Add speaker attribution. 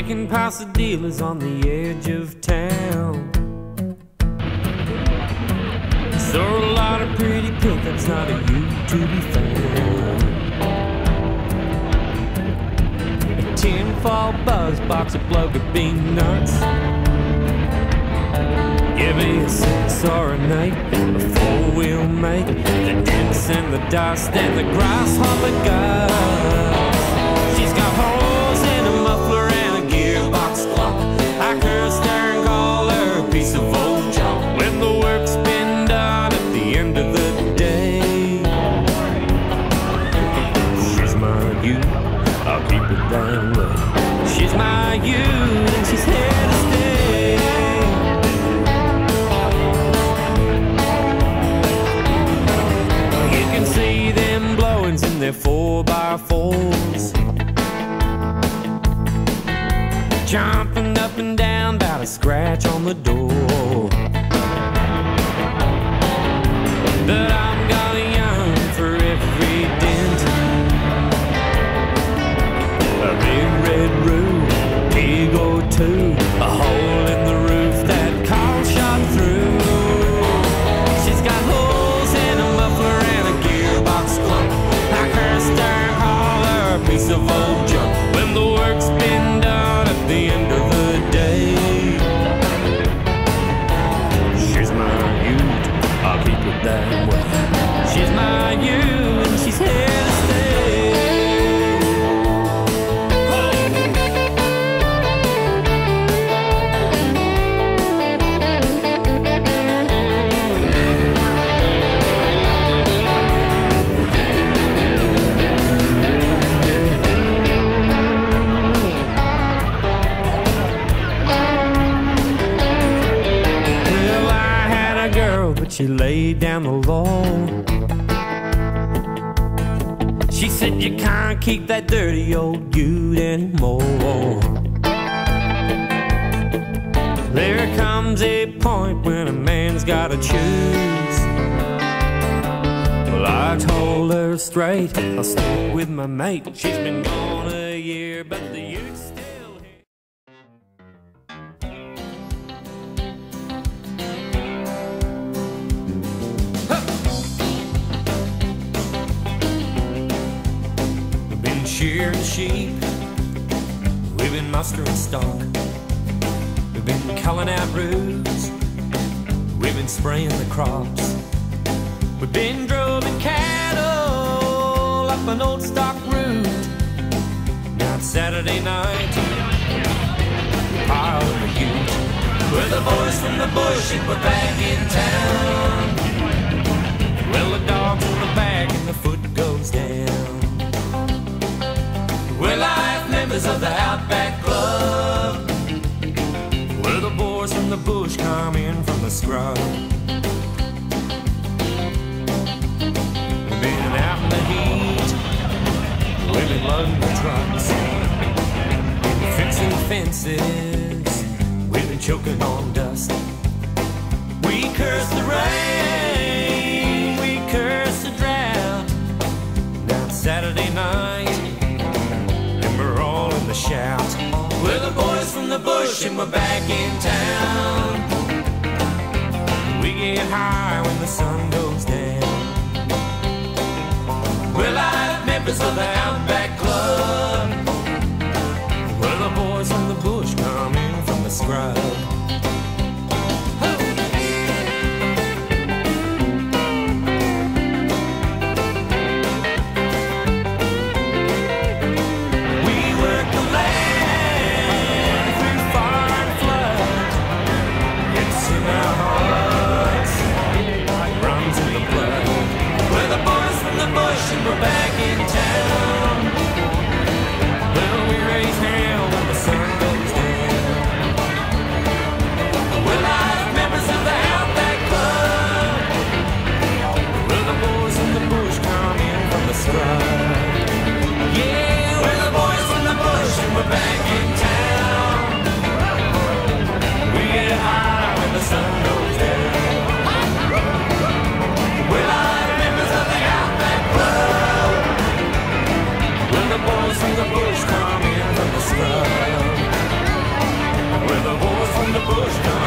Speaker 1: Kicking past the dealers on the edge of town. Saw a lot of pretty pickups, not a you to be found. A tin-foil buzz box of blow could be nuts. Give me a 6 or an 8, a 4-wheel make the dents and the dust and the grasshopper guts. She's got holes in a muffler and a gearbox clock. I cursed her and called her a piece of old junk. When the work's been done at the end of the day, she's my youth, I'll keep it that way. She's my youth and she's here to stay. You can see them blowings in their 4x4s, jumping up and down about a scratch on the door. But I'm gonna yearn for every dent, a big red roof, pig or two, a hole in the roof that Carl shot through. She's got holes in a muffler and a gearbox clunk. I cursed her and called her a piece of old junk. When the work's been done at the end of the day, she's my youth, I'll keep it that way. She's my youth and she's here to stay. Well, I had a girl, but she laid down the law. She said you can't keep that dirty old ute anymore. There comes a point when a man's gotta choose. Well, I told her straight, I'll stick with my mate. She's been gone a year, but the ute's still here. We've been shearing sheep, we've been mustering stock, we've been culling out roots, we've been spraying the crops, we've been droving cattle up an old stock route. Now it's Saturday night, pile in the ute. We're the boys from the bush and we're back in town. Well, the dog's in the back and the foot goes down. We're life members of the Outback Club. We're the boys from the bush come in from the scrub. We've been out in the heat, we've been loading the trucks, we've been fixing fences, we've been choking on dust. We curse the rain, we curse the drought. Now it's Saturday night and we're all in the shout. We're the boys from the bush and we're back in town. We get high when the sun goes down. We're live members of the Outback Club. We're the boys from the bush coming from the scrub. We're back in town. bush come.